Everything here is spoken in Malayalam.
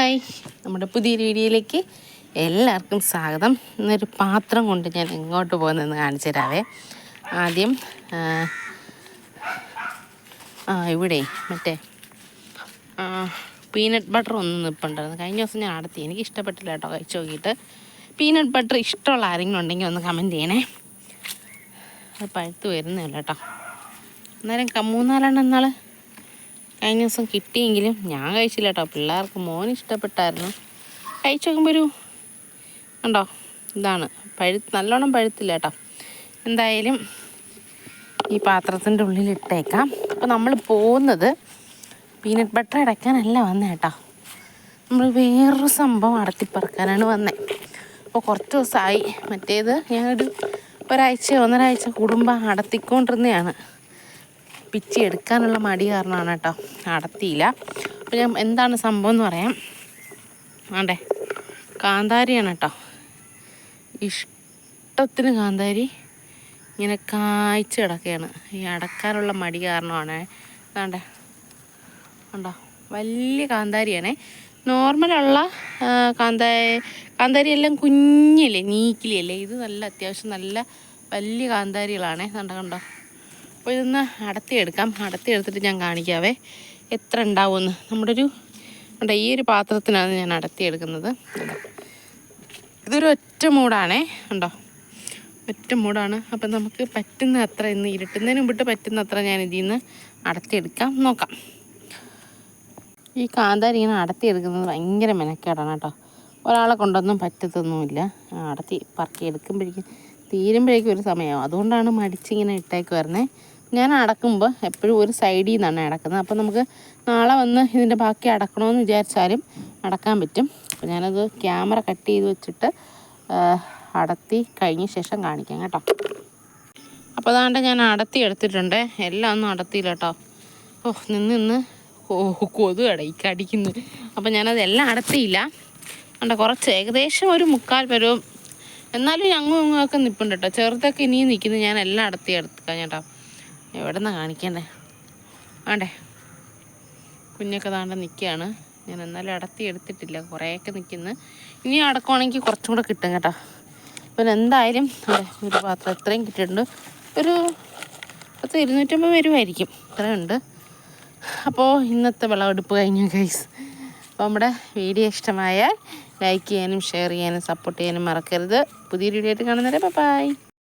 ഹായ്, നമ്മുടെ പുതിയൊരു വീഡിയോയിലേക്ക് എല്ലാവർക്കും സ്വാഗതം. ഇന്നൊരു പാത്രം കൊണ്ട് ഞാൻ എങ്ങോട്ട് പോകുന്നതെന്ന് കാണിച്ചു തരാവേ. ആദ്യം ഇവിടെ മറ്റേ പീനട്ട് ബട്ടർ ഒന്നും നിൽപ്പുണ്ടായിരുന്നു. കഴിഞ്ഞ ദിവസം ഞാൻ നടത്തി, എനിക്ക് ഇഷ്ടപ്പെട്ടില്ല കേട്ടോ. കഴിച്ച് നോക്കിയിട്ട് പീനട്ട് ബട്ടർ ഇഷ്ടമുള്ള ആരെങ്കിലും ഉണ്ടെങ്കിൽ ഒന്ന് കമൻറ്റ് ചെയ്യണേ. അത് പഴുത്ത് വരുന്നില്ല കേട്ടോ. അന്നേരം 3-4 എണ്ണം കഴിഞ്ഞ ദിവസം കിട്ടിയെങ്കിലും ഞാൻ കഴിച്ചില്ല കേട്ടോ. പിള്ളേർക്ക് മോന് ഇഷ്ടപ്പെട്ടായിരുന്നു. കഴിച്ച് നോക്കുമ്പോൾ ഉണ്ടോ, ഇതാണ് നല്ലോണം പഴുത്തില്ല കേട്ടോ. എന്തായാലും ഈ പാത്രത്തിൻ്റെ ഉള്ളിൽ ഇട്ടേക്കാം. അപ്പോൾ നമ്മൾ പോകുന്നത് പീനട്ട് ബട്ടർ അടയ്ക്കാനല്ല വന്നത് കേട്ടോ. നമ്മൾ വേറൊരു സംഭവം അടത്തിപ്പറക്കാനാണ് വന്നത്. അപ്പോൾ കുറച്ച് ദിവസമായി. മറ്റേത് ഞാനൊരു ഒന്നരാഴ്ച കൂടുമ്പോൾ അടത്തിക്കൊണ്ടിരുന്നതാണ്. പിച്ചി എടുക്കാനുള്ള മടി കാരണമാണ് കേട്ടോ നടത്തിയില്ല. അപ്പോൾ ഞാൻ എന്താണ് സംഭവം എന്ന് പറയാം. ആണ്ടേ കാന്താരിയാണ് കേട്ടോ. ഇഷ്ടത്തിന് കാന്താരി ഇങ്ങനെ കായ്ച്ച് കിടക്കുകയാണ്. ഈ അടക്കാനുള്ള മടി കാരണമാണ്. ആണ്ടേ ഉണ്ടോ, വലിയ കാന്താരിയാണേ. നോർമലുള്ള കാന്താരി എല്ലാം കുഞ്ഞില്ലേ, നീക്കിലല്ലേ. ഇത് നല്ല അത്യാവശ്യം നല്ല വലിയ കാന്താരികളാണേ. കണ്ടോ. അപ്പോൾ ഇതൊന്ന് അടത്തിയെടുത്തിട്ട് ഞാൻ കാണിക്കാവേ എത്ര ഉണ്ടാവുമെന്ന്. ഈ ഒരു പാത്രത്തിനാണ് ഞാൻ അടത്തിയെടുക്കുന്നത്. ഇതൊരു ഒറ്റ മൂടാണേ. ഉണ്ടോ, ഒറ്റ മൂടാണ്. അപ്പം നമുക്ക് പറ്റുന്ന അത്ര ഇന്ന് ഇരുട്ടുന്നതിന് മുമ്പിട്ട് പറ്റുന്ന അത്ര ഞാൻ ഇതിൽ നിന്ന് അടത്തിയെടുക്കാം നോക്കാം. ഈ കാന്താരി ഇങ്ങനെ അടത്തിയെടുക്കുന്നത് ഭയങ്കര മെനക്കേടാണ് കേട്ടോ. ഒരാളെ കൊണ്ടൊന്നും പറ്റത്തൊന്നുമില്ല. പറക്കി എടുക്കുമ്പോഴേക്കും തീരുമ്പോഴേക്കും ഒരു സമയമാവും. അതുകൊണ്ടാണ് മടിച്ചിങ്ങനെ ഇട്ടേക്ക് വരുന്നത്. ഞാൻ അടക്കുമ്പോൾ എപ്പോഴും ഒരു സൈഡിൽ നിന്നാണ് അടക്കുന്നത്. അപ്പോൾ നമുക്ക് നാളെ വന്ന് ഇതിൻ്റെ ബാക്കി അടക്കണമെന്ന് വിചാരിച്ചാലും അടക്കാൻ പറ്റും. അപ്പോൾ ഞാനത് ക്യാമറ കട്ട് ചെയ്ത് വെച്ചിട്ട് അടത്തി കഴിഞ്ഞ ശേഷം കാണിക്കാം കേട്ടോ. അപ്പോൾ അതാണ്ട് ഞാൻ അടത്തി എടുത്തിട്ടുണ്ട്. എല്ലാം ഒന്നും അടത്തിയില്ല കേട്ടോ. നിന്ന് കൊതു കടിക്കുന്നു. അപ്പോൾ ഞാനതെല്ലാം അടത്തിയില്ല. കുറച്ച് ഏകദേശം ഒരു 3/4 പരുവം. എന്നാലും ഞങ്ങളും ഇങ്ങൊക്കെ നിൽപ്പുണ്ട് കേട്ടോ. ചെറുതൊക്കെ ഇനിയും നിൽക്കുന്നത്. ഞാൻ എല്ലാം എടുക്കാം കേട്ടോ. എവിടെ നിന്നാണ് കാണിക്കണ്ടേ. കുഞ്ഞൊക്കെ താണ്ട നിൽക്കുകയാണ്. ഞാൻ എന്നാലും എടുത്തിട്ടില്ല. കുറേയൊക്കെ നിൽക്കുന്നു. ഇനി അടക്കുവാണെങ്കിൽ കുറച്ചും കൂടെ കിട്ടും കേട്ടോ. പിന്നെ എന്തായാലും ഒരു പാത്രം ഇത്രയും കിട്ടിയിട്ടുണ്ട്. ഒരു 250 വരുമായിരിക്കും. ഇത്രയുണ്ട്. അപ്പോൾ ഇന്നത്തെ വിളവെടുപ്പ് കഴിഞ്ഞു ഗൈസ്. അപ്പോൾ നമ്മുടെ വീഡിയോ ഇഷ്ടമായാൽ ലൈക്ക് ചെയ്യാനും ഷെയർ ചെയ്യാനും സപ്പോർട്ട് ചെയ്യാനും മറക്കരുത്. പുതിയൊരു വീഡിയോ ആയിട്ട് കാണുന്നവരെ ബൈ.